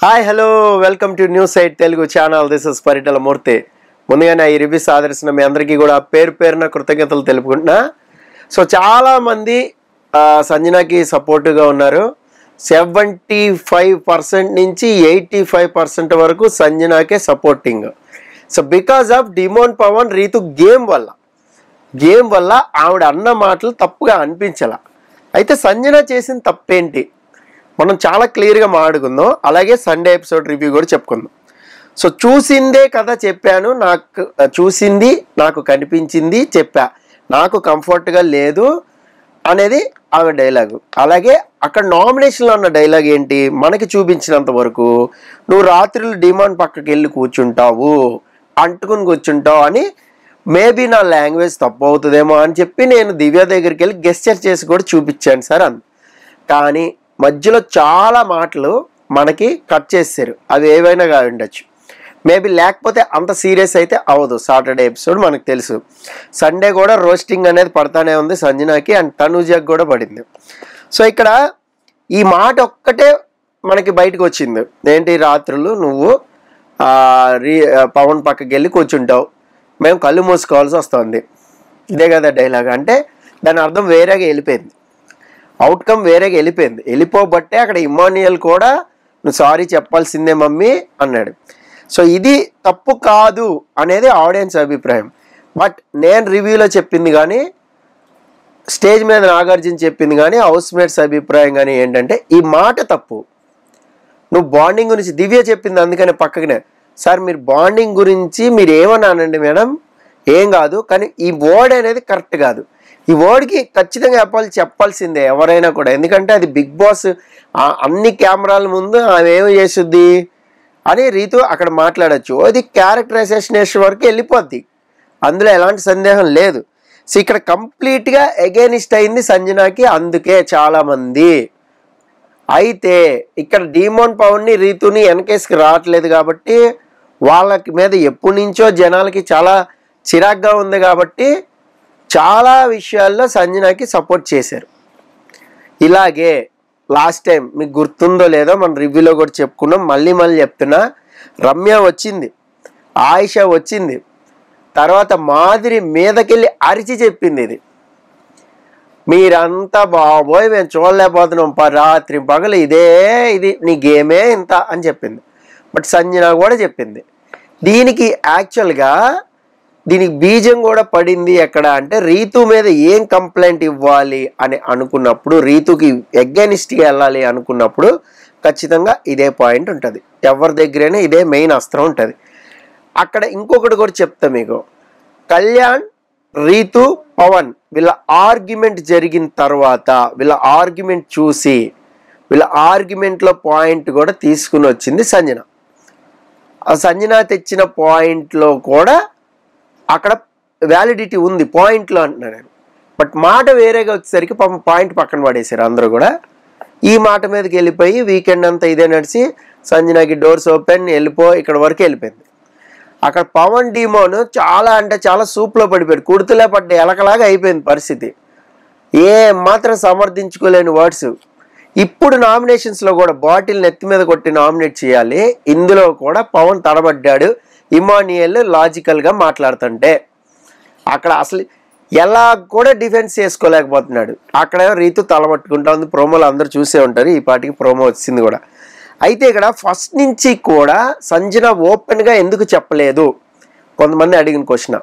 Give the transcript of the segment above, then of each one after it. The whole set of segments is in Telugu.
Hi hello welcome to news site Telugu channel. This is Paritala Murthy. ముందుగానే ఈ రివ్యూస్ ఆదరిస్తున్న మీ అందరికీ కూడా పేరు పేరున కృతజ్ఞతలు తెలుపుకుంటున్నా. సో చాలామంది సంజనాకి సపోర్టుగా ఉన్నారు. 75% నుంచి 85% వరకు సంజనాకే supporting. So because of demon Pavan Rithu game వల్ల ఆవిడ అన్న మాటలు తప్పుగా అనిపించాల. అయితే సంజన చేసిన తప్పేంటి మనం చాలా క్లియర్గా మాట్లాడుకుందాం. అలాగే సండే ఎపిసోడ్ రివ్యూ కూడా చెప్పుకుందాం. సో చూసిందే కదా చెప్పాను, నాకు చూసింది నాకు కనిపించింది చెప్పా, నాకు కంఫర్ట్గా లేదు అనేది ఆమె డైలాగు. అలాగే అక్కడ నామినేషన్లో ఉన్న డైలాగ్ ఏంటి, మనకి చూపించినంత వరకు నువ్వు రాత్రులు డిమాండ్ పక్కకి వెళ్ళి కూర్చుంటావు, అంటుకుని కూర్చుంటావు అని. మేబీ నా లాంగ్వేజ్ తప్పు అవుతుందేమో అని చెప్పి నేను దివ్య దగ్గరికి వెళ్ళి గెస్చర్ చేసి కూడా చూపించాను సార్ అంది. కానీ మధ్యలో చాలా మాటలు మనకి కట్ చేశారు. అవి ఏవైనా కాదు ఉండొచ్చు, మేబీ లేకపోతే అంత సీరియస్ అయితే అవ్వదు. సాటర్డే ఎపిసోడ్ మనకు తెలుసు. సండే కూడా రోస్టింగ్ అనేది పడతానే ఉంది సంజనాకి అండ్ తనూజకి కూడా పడింది. సో ఇక్కడ ఈ మాట ఒక్కటే మనకి బయటకు వచ్చింది ఏంటి, రాత్రులు నువ్వు పవన్ పక్కకి వెళ్ళి కూర్చుంటావు, మేము కళ్ళు మూసుకోవాల్సి వస్తుంది. ఇదే కదా డైలాగ్. అంటే దాని అర్థం వేరేగా వెళ్ళిపోయింది, అవుట్కమ్ వేరేగా వెళ్ళిపోయింది. వెళ్ళిపోబట్టే అక్కడ ఇమాన్యుయల్ కూడా నువ్వు సారీ చెప్పాల్సిందే మమ్మీ అన్నాడు. సో ఇది తప్పు కాదు అనేది ఆడియన్స్ అభిప్రాయం. బట్ నేను రివ్యూలో చెప్పింది కానీ, స్టేజ్ మీద నాగార్జున చెప్పింది కానీ, హౌస్ మేట్స్ అభిప్రాయం కానీ ఏంటంటే ఈ మాట తప్పు. నువ్వు బాండింగ్ గురించి దివ్య చెప్పింది, అందుకనే పక్కనే సార్ మీరు బాండింగ్ గురించి మీరు ఏమన్నానండి మేడం, ఏం కాదు, కానీ ఈ వర్డ్ అనేది కరెక్ట్ కాదు. ఈ వర్డ్కి ఖచ్చితంగా చెప్పాల్సిందే ఎవరైనా కూడా. ఎందుకంటే అది బిగ్ బాస్ అన్ని కెమెరాల ముందు ఆమె ఏమి చేస్తుంది అని రీతు అక్కడ మాట్లాడచ్చు. అది క్యారెక్టరైజేషన్ వరకు వెళ్ళిపోద్ది, అందులో ఎలాంటి సందేహం లేదు. సో ఇక్కడ కంప్లీట్గా ఎగైనిస్ట్ అయింది సంజనాకి, అందుకే చాలామంది. అయితే ఇక్కడ డిమోన్ పవన్ని రీతుని వెనకేసుకు రావట్లేదు కాబట్టి, వాళ్ళకి మీద ఎప్పటి నుంచో జనాలకి చాలా చిరాగ్గా ఉంది కాబట్టి చాలా విషయాల్లో సంజనాకి సపోర్ట్ చేశారు. ఇలాగే లాస్ట్ టైం మీకు గుర్తుందో లేదో మన రివ్యూలో కూడా చెప్పుకున్నాం, మళ్ళీ చెప్తున్నా. రమ్య వచ్చింది, ఆయిష వచ్చింది, తర్వాత మాదిరి మీదకెళ్ళి అరిచి చెప్పింది ఇది మీరంతా బాబోయ్ మేము చూడలేకపోతున్నాం, రాత్రి పగలు ఇది నీ గేమే ఇంత అని చెప్పింది. బట్ సంజన కూడా చెప్పింది. దీనికి యాక్చువల్గా దీనికి బీజం కూడా పడింది ఎక్కడ అంటే, రీతు మీద ఏం కంప్లైంట్ ఇవ్వాలి అని అనుకున్నప్పుడు, రీతుకి ఎగైనిస్ట్గా వెళ్ళాలి అనుకున్నప్పుడు ఖచ్చితంగా ఇదే పాయింట్ ఉంటుంది. ఎవరి దగ్గరైనా ఇదే మెయిన్ అస్త్రం ఉంటుంది. అక్కడ ఇంకొకటి కూడా చెప్తా మీకు. కళ్యాణ్, రీతు, పవన్ వీళ్ళ ఆర్గ్యుమెంట్ జరిగిన తర్వాత వీళ్ళ ఆర్గ్యుమెంట్ చూసి వీళ్ళ ఆర్గ్యుమెంట్లో పాయింట్ కూడా తీసుకుని వచ్చింది సంజన. ఆ సంజన తెచ్చిన పాయింట్లో కూడా అక్కడ వ్యాలిడిటీ ఉంది పాయింట్లో అంటున్నాను నేను. బట్ మాట వేరేగా వచ్చేసరికి పాపం పాయింట్ పక్కన పడేశారు అందరూ కూడా. ఈ మాట మీదకి వెళ్ళిపోయి వీకెండ్ అంతా ఇదే నడిచి సంజనాకి డోర్స్ ఓపెన్ వెళ్ళిపో ఇక్కడ వరకు వెళ్ళిపోయింది. అక్కడ పవన్ డిమోన్ చాలా అంటే చాలా సూప్లో పడిపోయాడు, కుర్తులే పడ్డ ఎలకలాగా అయిపోయింది పరిస్థితి. మాత్రం సమర్థించుకోలేని వర్డ్స్. ఇప్పుడు నామినేషన్స్లో కూడా బాటిల్ నెత్తి మీద కొట్టి నామినేట్ చేయాలి, ఇందులో కూడా పవన్ తడబడ్డాడు. ఇమాన్యుయల్ లాజికల్గా మాట్లాడుతుంటే అక్కడ అసలు ఎలా కూడా డిఫెన్స్ చేసుకోలేకపోతున్నాడు. అక్కడ రీతు తలబట్టుకుంటా ఉంది. ప్రోమోలు అందరూ చూసే ఉంటారు, ఈ పాటికి ప్రోమో వచ్చింది కూడా. అయితే ఇక్కడ ఫస్ట్ నుంచి కూడా సంజన ఓపెన్గా ఎందుకు చెప్పలేదు కొంతమంది అడిగిన క్వశ్చన్.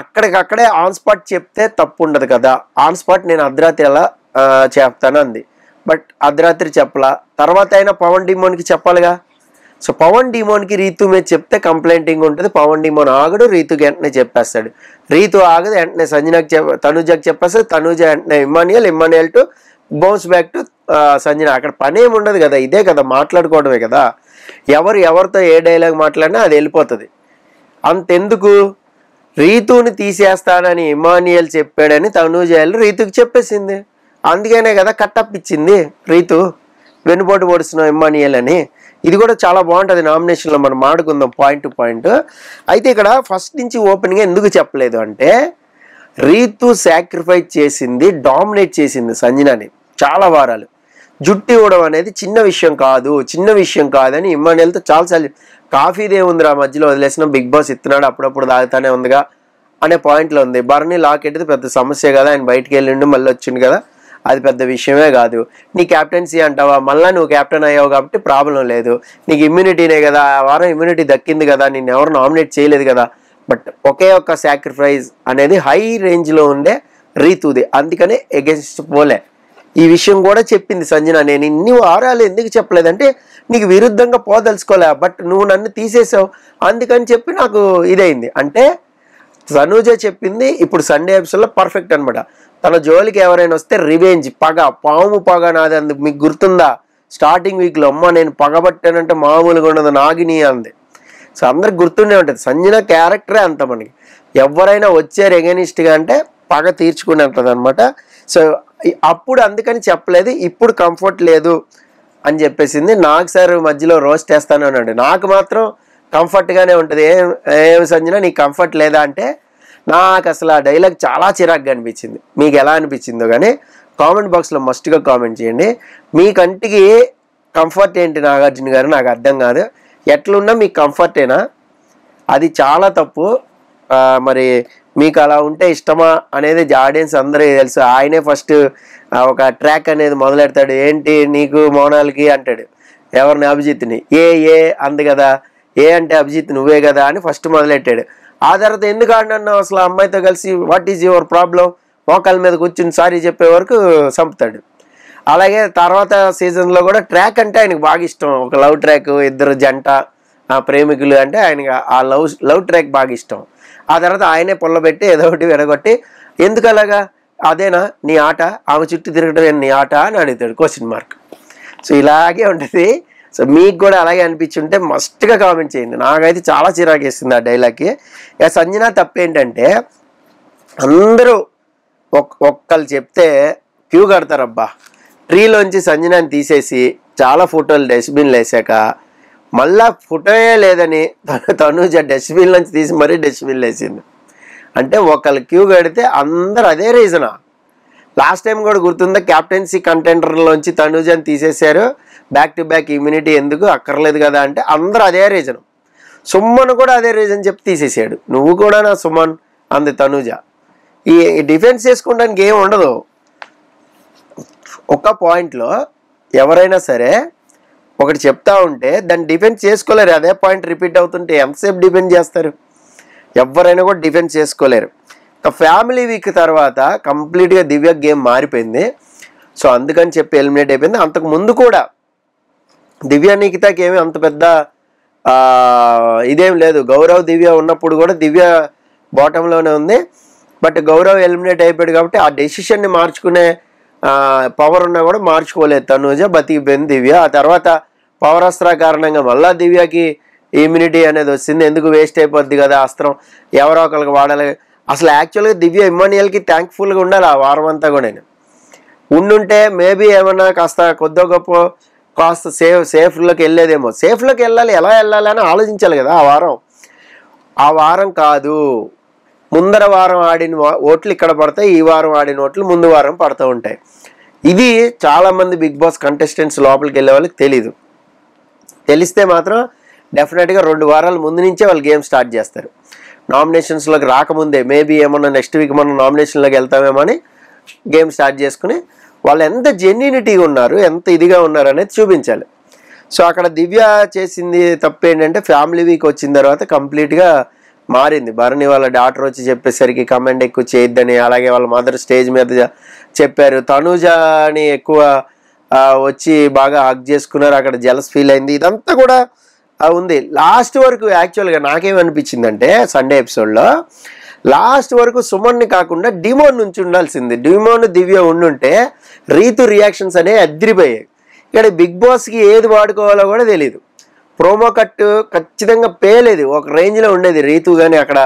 అక్కడికక్కడే ఆన్ స్పాట్ చెప్తే తప్పు ఉండదు కదా, ఆన్ స్పాట్ నేను అర్ధరాత్రి ఎలా చెప్తాను అంది. బట్ అర్ధరాత్రి చెప్పలా, తర్వాత అయినా పవన్ డిమోన్కి చెప్పాలిగా. సో పవన్ డిమోన్కి రీతు మీద చెప్తే కంప్లైంటింగ్ ఉంటుంది. పవన్ డిమోన్ ఆగడు, రీతుకి వెంటనే చెప్పేస్తాడు. రీతు ఆగదు, వెంటనే సంజనాకి తనూజకి చెప్పేస్తాడు. తనూజ వెంటనే Emmanuel to bounce back to Sanjana. అక్కడ పని ఏమి ఉండదు కదా, ఇదే కదా మాట్లాడుకోవడమే కదా. ఎవరితో ఏ డైలాగ్ మాట్లాడినా అది వెళ్ళిపోతుంది. అంతెందుకు, రీతుని తీసేస్తానని ఇమాన్యుయల్ చెప్పాడని తనూజ రీతుకి చెప్పేసింది. అందుకనే కదా కట్టప్ ఇచ్చింది రీతు, వెన్నుపోటు పొడుస్తున్నాం ఇమాన్యుయల్ అని. ఇది కూడా చాలా బాగుంటుంది నామినేషన్లో, మనం మాడుకుందాం పాయింట్ టు పాయింట్. అయితే ఇక్కడ ఫస్ట్ నుంచి ఓపెన్గా ఎందుకు చెప్పలేదు అంటే, రీతు సాక్రిఫైస్ చేసింది, డామినేట్ చేసింది సంజనాని చాలా వారాలు. జుట్టు ఇవ్వడం అనేది చిన్న విషయం కాదని ఇమ్మాన్యుయల్తో చాలాసార్లు కాఫీదే ఉందిరా మధ్యలో వదిలేసిన బిగ్ బాస్ ఇస్తున్నాడు అప్పుడప్పుడు తాగుతానే ఉందిగా అనే పాయింట్లో ఉంది. బర్నీ లాకెట్ది పెద్ద సమస్య కదా, ఆయన బయటికి వెళ్ళిండు మళ్ళీ వచ్చిండు కదా, అది పెద్ద విషయమే కాదు. నీ క్యాప్టెన్సీ అంటావా, మళ్ళీ నువ్వు క్యాప్టెన్ అయ్యావు కాబట్టి ప్రాబ్లం లేదు, నీకు ఇమ్యూనిటీనే కదా, ఆ వారం ఇమ్యూనిటీ దక్కింది కదా, నిన్ను ఎవరు నామినేట్ చేయలేదు కదా. బట్ ఒకే ఒక్క సాక్రిఫైస్ అనేది హై రేంజ్లో ఉండే రీతుది, అందుకనే ఎగెన్స్ట్ పోలే. ఈ విషయం కూడా చెప్పింది సంజన. నేను ఇన్ని వారాలు ఎందుకు చెప్పలేదంటే నీకు విరుద్ధంగా పోదలుచుకోలే, బట్ నువ్వు నన్ను తీసేసావు అందుకని చెప్పి నాకు ఇదైంది. అంటే తనూజ చెప్పింది ఇప్పుడు సండే ఎపిసోడ్లో పర్ఫెక్ట్ అనమాట. తన జోలికి ఎవరైనా వస్తే రివెంజ్, పగ, పాము పగ నాది అంది. మీకు గుర్తుందా స్టార్టింగ్ వీక్లో, అమ్మ నేను పగబట్టానంటే మామూలుగా ఉండదు నాగిని అంది. సో అందరికి గుర్తుండే ఉంటుంది, సంజన క్యారెక్టరే అంత. మనకి ఎవరైనా వచ్చారు ఎగెనిస్ట్గా అంటే పగ తీర్చుకుని ఉంటుంది అనమాట. సో అప్పుడు అందుకని చెప్పలేదు, ఇప్పుడు కంఫర్ట్ లేదు అని చెప్పేసింది. నాకు సార్ మధ్యలో రోస్ట్ వేస్తాను అన్నాడు, నాకు మాత్రం కంఫర్ట్గానే ఉంటుంది. ఏమి సంజన నీకు కంఫర్ట్ లేదా అంటే, నాకు అసలు ఆ డైలాగ్ చాలా చిరాగ్గా అనిపించింది. మీకు ఎలా అనిపించిందో కానీ కామెంట్ బాక్స్లో మస్ట్గా కామెంట్ చేయండి. మీ కంటికి కంఫర్ట్ ఏంటి నాగార్జున గారు, నాకు అర్థం కాదు. ఎట్లున్నా మీకు కంఫర్టేనా? అది చాలా తప్పు. మరి మీకు అలా ఉంటే ఇష్టమా అనేది ఆడియన్స్ అందరికీ తెలుసు. ఆయనే ఫస్ట్ ఒక ట్రాక్ అనేది మొదలెడతాడు, ఏంటి నీకు మౌనాలకి అంటాడు ఎవరిని, అభిజిత్ని. ఏ అంది కదా, ఏ అంటే అభిజిత్ నువ్వే కదా అని ఫస్ట్ మొదలెట్టాడు. ఆ తర్వాత ఎందుకు ఆడినన్నావు అసలు అమ్మాయితో కలిసి, వాట్ ఈజ్ యువర్ ప్రాబ్లం, మోకాల మీద కూర్చుని సారీ చెప్పే వరకు చంపుతాడు. అలాగే తర్వాత సీజన్లో కూడా ట్రాక్ అంటే ఆయనకు బాగా ఇష్టం, ఒక లవ్ ట్రాక్, ఇద్దరు జంట ప్రేమికులు అంటే ఆయనకి ఆ లవ్ ట్రాక్ బాగా ఇష్టం. ఆ తర్వాత ఆయనే పొల్లబెట్టి ఏదో ఒకటి విడగొట్టి, ఎందుకు అలాగా, అదేనా నీ ఆట, ఆమె చుట్టూ తిరగడం నీ ఆట అని అడుగుతాడు క్వశ్చన్ మార్క్. సో ఇలాగే ఉంటుంది. సో మీకు కూడా అలాగే అనిపించుంటే మస్ట్గా కామెంట్ చేయండి. నాకైతే చాలా చిరాకేస్తుంది ఆ డైలాగ్కి. ఇక సంజన తప్పేంటంటే అందరూ ఒక్కళ్ళు చెప్తే క్యూ కడతారబ్బా. ట్రీలోంచి సంజనాని తీసేసి చాలా ఫోటోలు డస్ట్బిన్లు వేసాక మళ్ళా ఫోటోయే లేదని తనూజ డస్ట్బిన్లోంచి తీసి మరీ డస్ట్బిన్లు వేసింది. అంటే ఒకళ్ళు క్యూ కడితే అందరు అదే రీజనా. లాస్ట్ టైం కూడా గుర్తుందా, క్యాప్టెన్సీ కంటెండర్లోంచి తనూజని తీసేశారు, బ్యాక్ టు బ్యాక్ ఇమ్యూనిటీ ఎందుకు అక్కర్లేదు కదా అంటే అందరూ అదే రీజన్. సుమన్ కూడా అదే రీజన్ చెప్పి తీసేసాడు. నువ్వు కూడా నా సుమన్ అంది తనూజ. ఈ డిఫెన్స్ చేసుకోవడానికి ఏం ఉండదు. ఒక పాయింట్లో ఎవరైనా సరే ఒకటి చెప్తా ఉంటే దాన్ని డిఫెన్స్ చేసుకోలేరు. అదే పాయింట్ రిపీట్ అవుతుంటే ఎంతసేపు డిఫెండ్ చేస్తారు? ఎవరైనా కూడా డిఫెన్స్ చేసుకోలేరు. ఫ్యామిలీ వీక్ తర్వాత కంప్లీట్గా దివ్య గేమ్ మారిపోయింది. సో అందుకని చెప్పి ఎలిమినేట్ అయిపోయింది. అంతకు ముందు కూడా దివ్య నిఖితాకి ఏమీ అంత పెద్ద ఇదేం లేదు. గౌరవ్ దివ్య ఉన్నప్పుడు కూడా దివ్య బాటంలోనే ఉంది. బట్ గౌరవ్ ఎలిమినేట్ అయిపోయాడు కాబట్టి ఆ డెసిషన్ని మార్చుకునే పవర్ ఉన్నా కూడా మార్చుకోలేదు తనూజ, బతికిపోయింది దివ్య. ఆ తర్వాత పవర్ అస్త్ర కారణంగా మళ్ళీ దివ్యకి ఇమ్యూనిటీ అనేది వచ్చింది. ఎందుకు వేస్ట్ అయిపోద్ది కదా అస్త్రం, ఎవరో ఒకరికి వాడాలి. అసలు యాక్చువల్గా దివ్య ఇమ్మాన్యుయల్కి థ్యాంక్ఫుల్గా ఉండాలి ఆ వారం అంతా కూడా. ఉండుంటే మేబీ ఏమన్నా కొద్దో గొప్ప కాస్త సేఫ్లోకి వెళ్ళేదేమో. సేఫ్లోకి వెళ్ళాలి, ఎలా వెళ్ళాలి అని ఆలోచించాలి కదా ఆ వారం కాదు. ముందర వారం ఆడిన ఓట్లు ఇక్కడ పడతాయి, ఈ వారం ఆడిన ఓట్లు ముందు వారం పడుతూ ఉంటాయి. ఇది చాలామంది బిగ్ బాస్ కంటెస్టెంట్స్ లోపలికి వెళ్ళే వాళ్ళకి తెలీదు. తెలిస్తే మాత్రం డెఫినెట్గా 2 వారాల ముందు నుంచే వాళ్ళు గేమ్ స్టార్ట్ చేస్తారు. నామినేషన్స్లోకి రాకముందే మేబీ ఏమన్నా నెక్స్ట్ వీక్ మనం నామినేషన్లోకి వెళ్తామేమో అని గేమ్ స్టార్ట్ చేసుకుని వాళ్ళు ఎంత జెన్యూనిటీగా ఉన్నారు, ఎంత ఇదిగా ఉన్నారు అనేది చూపించాలి. సో అక్కడ దివ్య చేసింది తప్పు ఏంటంటే ఫ్యామిలీ వీక్ వచ్చిన తర్వాత కంప్లీట్గా మారింది. భరణి వాళ్ళ డాటర్ వచ్చి చెప్పేసరికి కమెంట్ ఎక్కువ చేయొద్దని, అలాగే వాళ్ళ మదర్ స్టేజ్ మీద చెప్పారు. తనూజని ఎక్కువ వచ్చి బాగా హగ్ చేసుకున్నారు, అక్కడ జెలస్ ఫీల్ అయింది. ఇదంతా కూడా ఉంది లాస్ట్ వరకు. యాక్చువల్గా నాకేమనిపించిందంటే సండే ఎపిసోడ్లో లాస్ట్ వరకు సుమన్ని కాకుండా డిమోన్ నుంచి ఉండాల్సింది. డిమోన్ దివ్య ఉండుంటే రీతు రియాక్షన్స్ అనేవి అదిరిపోయాయి. ఇక్కడ బిగ్ బాస్కి ఏది వాడుకోవాలో కూడా తెలియదు. ప్రోమో కట్ ఖచ్చితంగా పేలేదు, ఒక రేంజ్లో ఉండేది. రీతు కానీ అక్కడ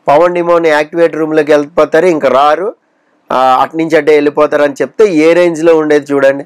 పవన్ డిమోన్ యాక్టివేట్ రూమ్లోకి వెళ్ళిపోతారు, ఇంకా రారు, అట్నుంచి అడ్డే వెళ్ళిపోతారు అని చెప్తే ఏ రేంజ్లో ఉండేది చూడండి.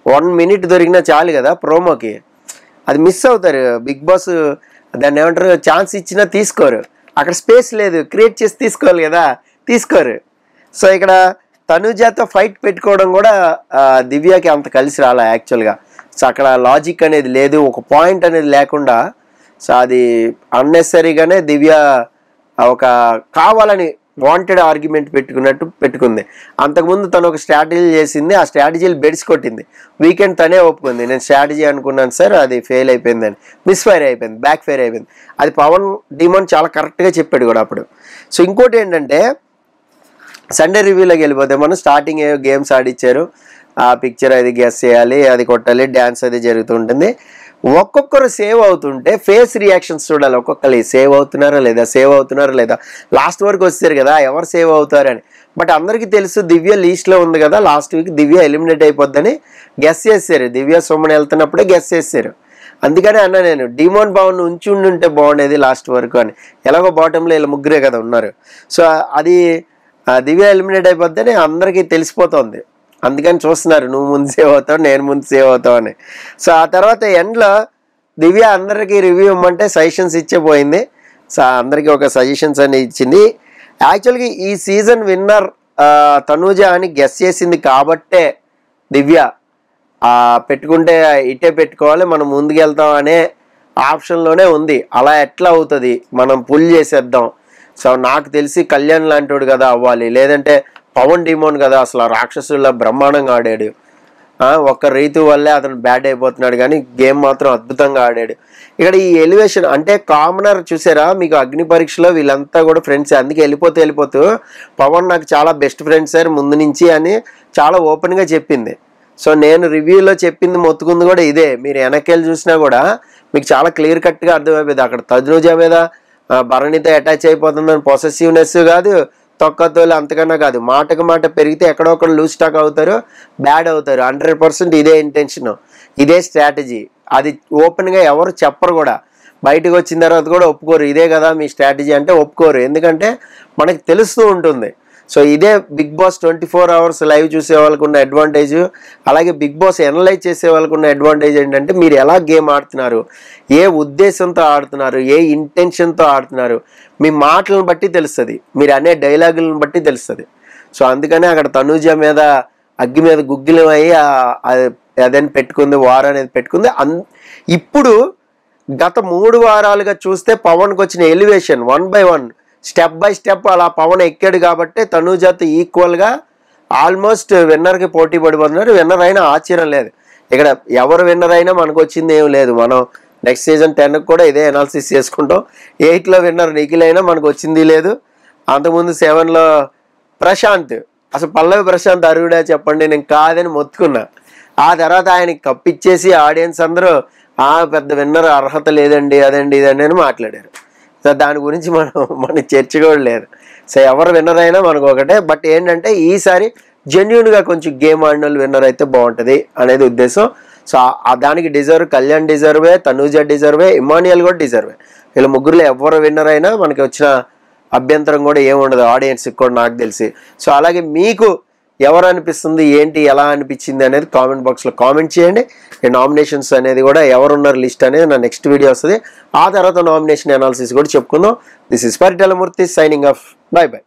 1 మినిట్ దొరికినా చాలు కదా ప్రోమోకి. అది మిస్ అవుతారు బిగ్ బాస్. దాన్ని ఏమంటారు, ఛాన్స్ ఇచ్చినా తీసుకోరు. అక్కడ స్పేస్ లేదు, క్రియేట్ చేసి తీసుకోవాలి కదా, తీసుకోరు. సో ఇక్కడ తనుజాతో ఫైట్ పెట్టుకోవడం కూడా దివ్యకి అంత కలిసి రాలే యాక్చువల్గా. సో అక్కడ లాజిక్ అనేది లేదు, ఒక పాయింట్ అనేది లేకుండా సో అది అన్నెసరీగానే దివ్య ఒక కావాలని వాంటెడ్ ఆర్గ్యుమెంట్ పెట్టుకుంది. అంతకుముందు తను ఒక స్ట్రాటజీ చేసింది, ఆ స్ట్రాటజీలు బెడ్స్ కొట్టింది. వీకెండ్ తనే ఒప్పుకుంది, నేను స్ట్రాటజీ అనుకున్నాను సార్, అది ఫెయిల్ అయిపోయిందని, మిస్ఫైర్ అయిపోయింది, బ్యాక్ ఫైర్ అయిపోయింది. అది పవన్ డిమాండ్ చాలా కరెక్ట్గా చెప్పాడు కూడా అప్పుడు. సో ఇంకోటి ఏంటంటే సండే రివ్యూలోకి వెళ్ళిపోతే మనం స్టార్టింగ్ గేమ్స్ ఆడిచ్చారు, ఆ పిక్చర్ అది గెస్ చేయాలి, అది కొట్టాలి, డ్యాన్స్ అది జరుగుతుంటుంది. ఒక్కొక్కరు సేవ్ అవుతుంటే ఫేస్ రియాక్షన్స్ చూడాలి, ఒక్కొక్కరు సేవ్ అవుతున్నారా లేదా. లాస్ట్ వరకు వచ్చారు కదా ఎవరు సేవ్ అవుతారని. బట్ అందరికీ తెలుసు దివ్య లీస్ట్లో ఉంది కదా, లాస్ట్ వీక్ దివ్య ఎలిమినేట్ అయిపోద్దని గెస్ చేశారు. దివ్య సోమన్ వెళ్తున్నప్పుడే గెస్ చేశారు. అందుకనే అన్న నేను డిమోన్ బావన్ ఉంటే బాగుండేది లాస్ట్ వరకు అని. ఎలాగో బాటంలో వీళ్ళు ముగ్గురే కదా ఉన్నారు. సో అది దివ్య ఎలిమినేట్ అయిపోద్దని అందరికీ తెలిసిపోతుంది. అందుకని చూస్తున్నారు, నువ్వు ముందు సేవ్ అవుతావు, నేను ముందు సేవ్ అవుతావు అని. సో ఆ తర్వాత ఎండ్లో దివ్య అందరికీ రివ్యూ ఇవ్వమంటే సజెషన్స్ ఇచ్చే పోయింది. సో అందరికీ ఒక సజెషన్స్ అని ఇచ్చింది. యాక్చువల్గా ఈ సీజన్ విన్నర్ తనూజ అని గెస్ చేసింది కాబట్టే దివ్య పెట్టుకుంటే ఇటే పెట్టుకోవాలి, మనం ముందుకెళ్తాం అనే ఆప్షన్లోనే ఉంది. అలా ఎట్లా అవుతుంది, మనం పుల్ చేసేద్దాం. సో నాకు తెలిసి కళ్యాణ్ లాంటివాడు కదా అవ్వాలి, లేదంటే పవన్ డిమోన్ కదా అసలు రాక్షసుల బ్రహ్మాండంగా ఆడాడు. ఒక్క రీతు వల్లే అతను బ్యాడ్ అయిపోతున్నాడు, కానీ గేమ్ మాత్రం అద్భుతంగా ఆడాడు. ఇక్కడ ఈ ఎలివేషన్ అంటే కామనర్ చూసారా మీకు అగ్ని పరీక్షలో వీళ్ళంతా కూడా ఫ్రెండ్స్. అందుకే వెళ్ళిపోతూ పవన్ నాకు చాలా బెస్ట్ ఫ్రెండ్ సార్ ముందు నుంచి అని చాలా ఓపెన్గా చెప్పింది. సో నేను రివ్యూలో చెప్పింది మొత్తుకుంది కూడా ఇదే. మీరు వెనక్కి చూసినా కూడా మీకు చాలా క్లియర్ కట్గా అర్థమైపోయింది. అక్కడ తనుజ మీద భరణితో అటాచ్ అయిపోతుందని పొసెసివ్నెస్ కాదు, తొక్కతోలు అంతకన్నా కాదు. మాటకు మాట పెరిగితే ఎక్కడొక్కడ లూజ్ స్టాక్ అవుతారు, బ్యాడ్ అవుతారు. 100% ఇదే ఇంటెన్షన్, ఇదే స్ట్రాటజీ. అది ఓపెన్గా ఎవరు చెప్పరు కూడా, బయటకు వచ్చిన తర్వాత కూడా ఒప్పుకోరు. ఇదే కదా మీ స్ట్రాటజీ అంటే ఒప్పుకోరు, ఎందుకంటే మనకి తెలుస్తూ ఉంటుంది. సో ఇదే బిగ్ బాస్ 24 hours లైవ్ చూసే వాళ్ళకు ఉన్న అడ్వాంటేజ్. అలాగే బిగ్ బాస్ ఎనలైజ్ చేసే వాళ్ళకు ఉన్న అడ్వాంటేజ్ ఏంటంటే మీరు ఎలా గేమ్ ఆడుతున్నారు, ఏ ఉద్దేశంతో ఆడుతున్నారు, ఏ ఇంటెన్షన్తో ఆడుతున్నారు, మీ మాటలను బట్టి తెలుస్తుంది, మీరు అనే డైలాగులను బట్టి తెలుస్తుంది. సో అందుకనే అక్కడ తనూజ మీద అగ్గి మీద గుగ్గిలం అయ్యి అదని పెట్టుకుంది, వార్ అనేది పెట్టుకుంది. ఇప్పుడు గత 3 వారాలుగా చూస్తే పవన్కి వచ్చిన elevation 1 by 1 step by step అలా పవన్ ఎక్కాడు కాబట్టి తనూజతో ఈక్వల్గా ఆల్మోస్ట్ విన్నర్కి పోటీ పడిపోతున్నారు. విన్నర్ అయినా ఆశ్చర్యం లేదు. ఇక్కడ ఎవరు విన్నర్ అయినా మనకు వచ్చింది ఏం లేదు. మనం నెక్స్ట్ సీజన్ 10కి కూడా ఇదే అనాలిసిస్ చేసుకుంటాం. 8లో విన్నర్ నిఖిల్ అయినా మనకు వచ్చింది లేదు. అంతకుముందు 7లో ప్రశాంత్, అసలు పల్లవి ప్రశాంత్ అరుగుడా చెప్పండి, నేను కాదని మొత్తుకున్నా. ఆ తర్వాత ఆయనకి కప్పిచ్చేసి ఆడియన్స్ అందరూ పెద్ద విన్నర్ అర్హత లేదండి, అదండి ఇదండి అని మాట్లాడారు. సో దాని గురించి మన చర్చ కూడా లేదు. సో ఎవరు విన్నర్ అయినా మనకు ఒకటే. బట్ ఏంటంటే ఈసారి జెన్యున్గా కొంచెం గేమ్ ఆడిన వాళ్ళు విన్నర్ అయితే బాగుంటుంది అనేది ఉద్దేశం. సో దానికి కళ్యాణ్ డిజర్వే, తనూజ డిజర్వే, ఇమాన్యుయల్ కూడా డిజర్వే. వీళ్ళ ముగ్గురులో ఎవరు విన్నర్ అయినా మనకి వచ్చిన అభ్యంతరం కూడా ఏముండదు ఆడియన్స్కి కూడా నాకు తెలిసి. సో అలాగే మీకు ఎవరు అనిపిస్తుంది, ఏంటి, ఎలా అనిపించింది అనేది కామెంట్ బాక్స్లో కామెంట్ చేయండి. ఈ నామినేషన్స్ అనేది కూడా ఎవరున్నారు లిస్ట్ అనేది నా నెక్స్ట్ వీడియో వస్తుంది. ఆ తర్వాత నామినేషన్ అనాలిసిస్ కూడా చెప్పుకుందాం. This is Paritala Murthy signing off. By by.